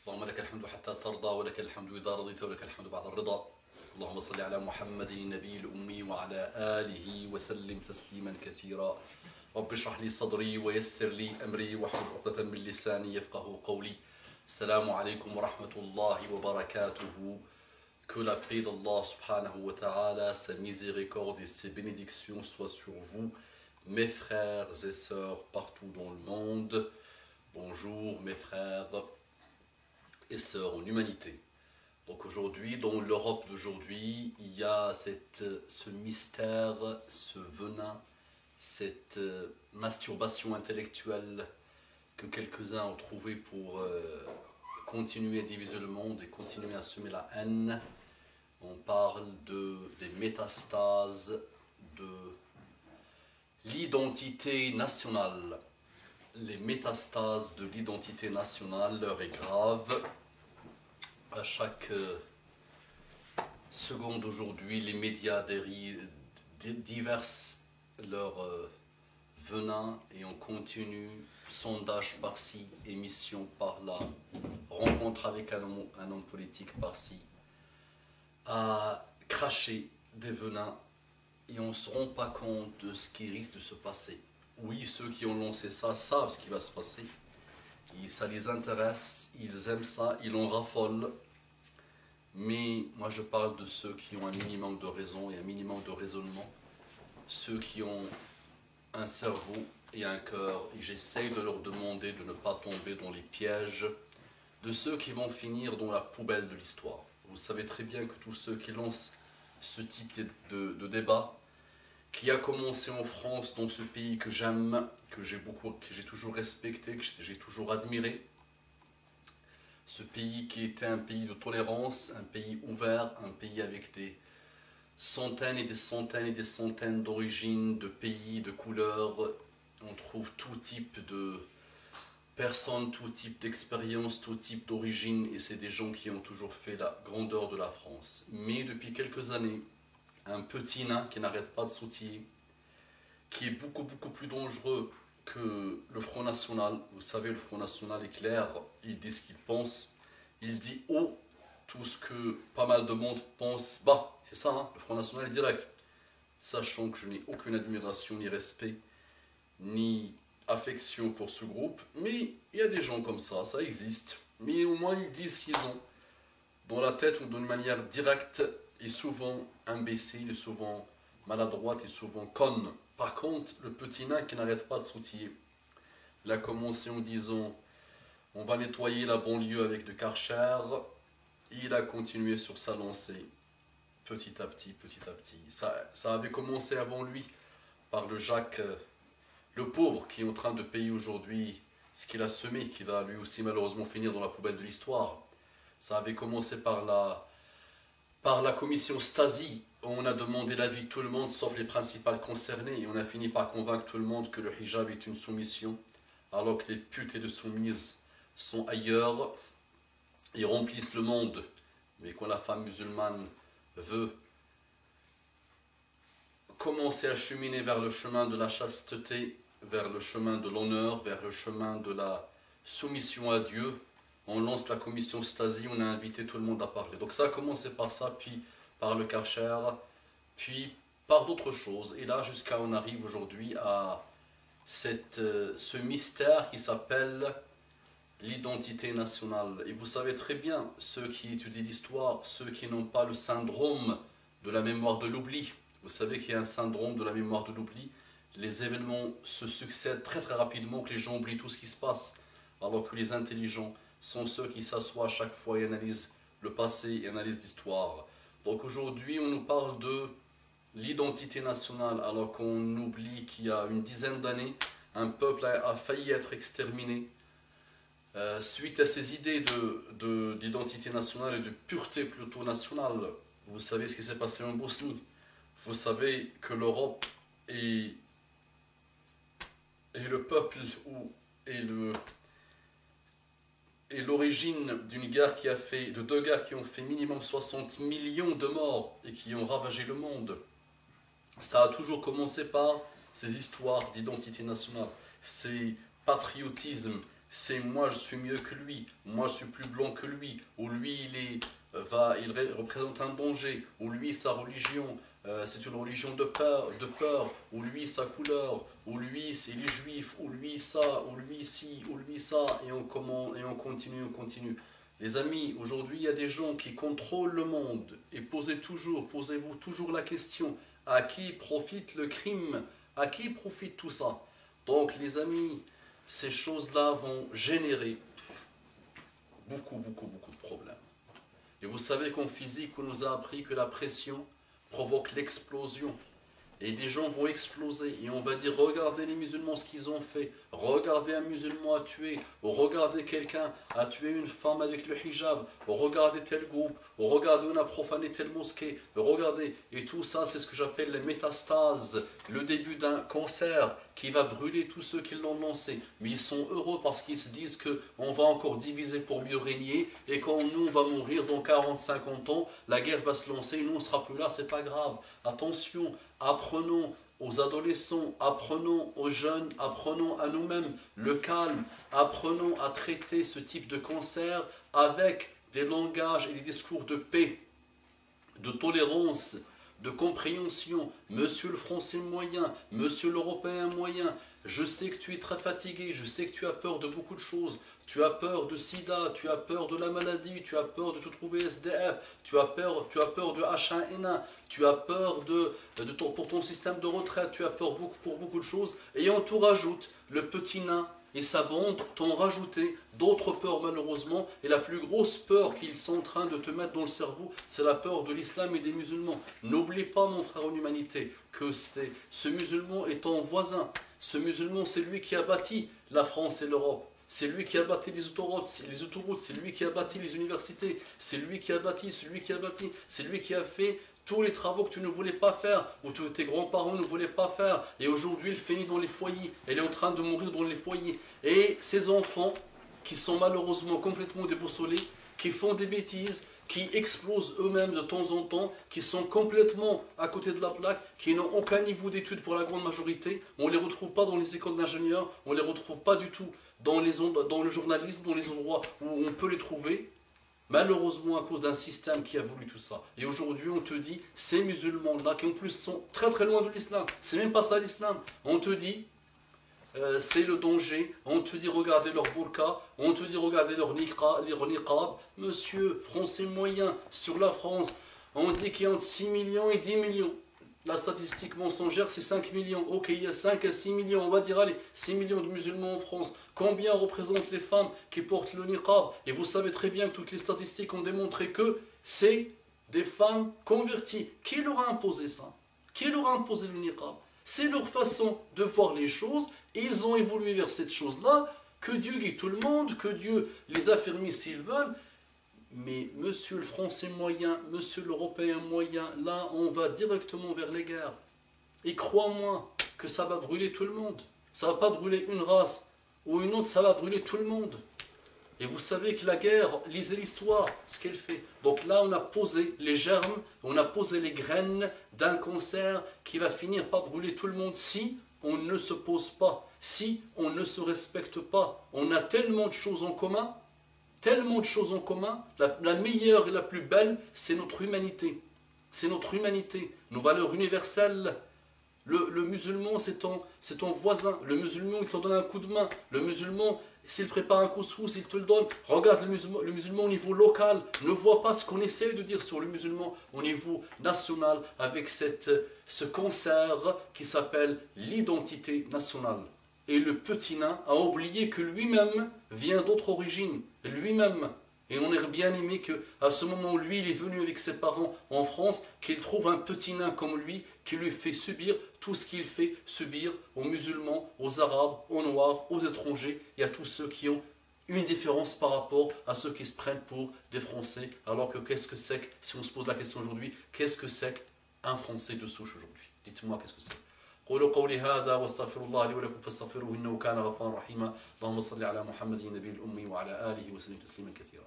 اللهم لك الحمد حتى ترضى ولك الحمد إذا رضيت ولك الحمد بعد الرضا. اللهم صل على محمد النبي الأمي وعلى آله وسلم تسليما كثيرا. رب اشرح لي صدري ويسر لي أمري واحلل عقدة من لساني يفقه قولي. السلام عليكم ورحمة الله وبركاته. Que la paix d'Allah subhanahu wa ta'ala, sa miséricorde et ses bénédictions soient sur vous, mes frères et sœurs partout dans le monde. Bonjour mes frères et sœurs en humanité. Donc aujourd'hui, dans l'Europe d'aujourd'hui, il y a ce mystère, ce venin, cette masturbation intellectuelle que quelques-uns ont trouvé pour continuer à diviser le monde et continuer à semer la haine. On parle des métastases de l'identité nationale. Les métastases de l'identité nationale, l'heure est grave. À chaque seconde aujourd'hui, les médias diversent leur venin et on continue, sondage par-ci, émission par-là, rencontre avec un homme politique par-ci, à cracher des venins et on ne se rend pas compte de ce qui risque de se passer. Oui, ceux qui ont lancé ça savent ce qui va se passer. Et ça les intéresse, ils aiment ça, ils en raffolent. Mais moi je parle de ceux qui ont un minimum de raison et un minimum de raisonnement. Ceux qui ont un cerveau et un cœur. Et j'essaye de leur demander de ne pas tomber dans les pièges de ceux qui vont finir dans la poubelle de l'histoire. Vous savez très bien que tous ceux qui lancent ce type de débat, qui a commencé en France, dans ce pays que j'aime, que j'ai toujours respecté, que j'ai toujours admiré, ce pays qui était un pays de tolérance, un pays ouvert, un pays avec des centaines et des centaines et des centaines d'origines, de pays, de couleurs. On trouve tout type de personnes, tout type d'expérience, tout type d'origine, et c'est des gens qui ont toujours fait la grandeur de la France. Mais depuis quelques années, un petit nain qui n'arrête pas de sautiller, qui est beaucoup plus dangereux que le Front National. Vous savez, le Front National est clair, il dit ce qu'il pense, il dit haut tout ce que pas mal de monde pense bas. C'est ça, hein, le Front National est direct. Sachant que je n'ai aucune admiration, ni respect, ni affection pour ce groupe, mais il y a des gens comme ça existe. Mais au moins ils disent ce qu'ils ont dans la tête ou d'une manière directe et souvent imbécile, et souvent maladroite et souvent conne. Par contre, le petit nain qui n'arrête pas de sautiller, il a commencé en disant on va nettoyer la banlieue avec de Karcher. Il a continué sur sa lancée, petit à petit. Ça avait commencé avant lui par le Jacques, le pauvre, qui est en train de payer aujourd'hui ce qu'il a semé, qui va lui aussi malheureusement finir dans la poubelle de l'histoire. Ça avait commencé par la commission Stasi. On a demandé l'avis de tout le monde, sauf les principales concernées, et on a fini par convaincre tout le monde que le hijab est une soumission, alors que les putes et de soumises sont ailleurs. Ils remplissent le monde, mais quand la femme musulmane veut commencer à cheminer vers le chemin de la chasteté, vers le chemin de l'honneur, vers le chemin de la soumission à Dieu, on lance la commission Stasi, on a invité tout le monde à parler. Donc ça a commencé par ça, puis par le Karcher, puis par d'autres choses. Et là, jusqu'à on arrive aujourd'hui à ce mystère qui s'appelle l'identité nationale. Et vous savez très bien, ceux qui étudient l'histoire, ceux qui n'ont pas le syndrome de la mémoire de l'oubli, vous savez qu'il y a un syndrome de la mémoire de l'oubli. Les événements se succèdent très rapidement, que les gens oublient tout ce qui se passe, alors que les intelligents sont ceux qui s'assoient à chaque fois et analysent le passé et analysent l'histoire. Donc aujourd'hui, on nous parle de l'identité nationale, alors qu'on oublie qu'il y a une dizaine d'années, un peuple a failli être exterminé suite à ces idées d'identité nationale et de pureté plutôt nationale. Vous savez ce qui s'est passé en Bosnie. Vous savez que l'Europe et le peuple et l'origine d'une guerre de deux guerres qui ont fait minimum 60 millions de morts et qui ont ravagé le monde. Ça a toujours commencé par ces histoires d'identité nationale, ces patriotismes, c'est moi je suis mieux que lui, moi je suis plus blanc que lui, ou lui il représente un danger, ou lui sa religion c'est une religion de peur, ou lui sa couleur, ou lui c'est les juifs, ou lui ça, ou lui ci, ou lui ça, et on continue, on continue. Les amis, aujourd'hui il y a des gens qui contrôlent le monde, et posez-vous toujours la question, à qui profite le crime? À qui profite tout ça? Donc les amis, ces choses-là vont générer beaucoup de problèmes. Et vous savez qu'en physique, on nous a appris que la pression provoque l'explosion. Et des gens vont exploser. Et on va dire, regardez les musulmans ce qu'ils ont fait. Regardez un musulman a tué. Ou regardez quelqu'un a tué une femme avec le hijab. Ou regardez tel groupe. Ou regardez on a profané telle mosquée. Ou regardez. Et tout ça, c'est ce que j'appelle les métastases. Le début d'un cancer qui va brûler tous ceux qui l'ont lancé. Mais ils sont heureux parce qu'ils se disent qu'on va encore diviser pour mieux régner. Et quand nous, on va mourir dans 40-50 ans, la guerre va se lancer. Et nous, on ne sera plus là. C'est pas grave. Attention. Apprenons aux adolescents, apprenons aux jeunes, apprenons à nous-mêmes le calme, apprenons à traiter ce type de cancer avec des langages et des discours de paix, de tolérance, de compréhension. Monsieur le Français moyen, monsieur l'Européen moyen, je sais que tu es très fatigué, je sais que tu as peur de beaucoup de choses. Tu as peur de sida, tu as peur de la maladie, tu as peur de te trouver SDF, tu as peur de H1N1, tu as peur pour ton système de retraite, tu as peur pour beaucoup de choses. Et on te rajoute, le petit nain et sa bande t'ont rajouté d'autres peurs malheureusement. Et la plus grosse peur qu'ils sont en train de te mettre dans le cerveau, c'est la peur de l'islam et des musulmans. N'oublie pas mon frère en humanité, que ce musulman est ton voisin. Ce musulman, c'est lui qui a bâti la France et l'Europe. C'est lui qui a bâti les autoroutes, c'est lui qui a bâti les universités, c'est lui qui a bâti, c'est lui qui a fait tous les travaux que tu ne voulais pas faire, ou que tes grands-parents ne voulaient pas faire. Et aujourd'hui, il finit dans les foyers, elle est en train de mourir dans les foyers. Et ces enfants, qui sont malheureusement complètement déboussolés, qui font des bêtises, qui explosent eux-mêmes de temps en temps, qui sont complètement à côté de la plaque, qui n'ont aucun niveau d'études pour la grande majorité. On ne les retrouve pas dans les écoles d'ingénieurs, on ne les retrouve pas du tout dans le journalisme, dans les endroits où on peut les trouver. Malheureusement à cause d'un système qui a voulu tout ça. Et aujourd'hui on te dit, ces musulmans-là, qui en plus sont très très loin de l'islam, c'est même pas ça l'islam, on te dit, c'est le danger, on te dit regardez leur burqa, on te dit regardez leur niqab. Monsieur, français moyen, sur la France, on dit qu'il y a entre 6 millions et 10 millions. La statistique mensongère c'est 5 millions. Ok, il y a 5 à 6 millions, on va dire allez, 6 millions de musulmans en France. Combien représentent les femmes qui portent le niqab? Et vous savez très bien que toutes les statistiques ont démontré que c'est des femmes converties. Qui leur a imposé ça? Qui leur a imposé le niqab? C'est leur façon de voir les choses. Ils ont évolué vers cette chose-là. Que Dieu guide tout le monde, que Dieu les affermisse s'ils veulent. Mais monsieur le français moyen, monsieur l'européen moyen, là on va directement vers les guerres. Et crois-moi que ça va brûler tout le monde. Ça ne va pas brûler une race ou une autre, ça va brûler tout le monde. Et vous savez que la guerre, lisez l'histoire, ce qu'elle fait. Donc là on a posé les germes, on a posé les graines d'un cancer qui va finir par brûler tout le monde si on ne se pose pas, si on ne se respecte pas. On a tellement de choses en commun. Tellement de choses en commun, la meilleure et la plus belle, c'est notre humanité. C'est notre humanité, nos valeurs universelles. Le musulman, c'est ton voisin. Le musulman, il t'en donne un coup de main. Le musulman, s'il prépare un couscous, il te le donne. Regarde le musulman au niveau local. Ne vois pas ce qu'on essaie de dire sur le musulman au niveau national avec ce cancer qui s'appelle l'identité nationale. Et le petit nain a oublié que lui-même vient d'autre origine. Lui-même. Et on aurait bien aimé qu'à ce moment où lui, il est venu avec ses parents en France, qu'il trouve un petit nain comme lui, qui lui fait subir tout ce qu'il fait subir aux musulmans, aux arabes, aux noirs, aux étrangers et à tous ceux qui ont une différence par rapport à ceux qui se prennent pour des Français. Alors que qu'est-ce que c'est que, si on se pose la question aujourd'hui, qu'est-ce que c'est qu'un Français de souche aujourd'hui? Dites-moi qu'est-ce que c'est. قولوا قولي هذا واستغفر الله لي ولكم فاستغفروه انه كان غفارا رحيما اللهم صل على محمد النبي الامي وعلى اله وسلم تسليما كثيرا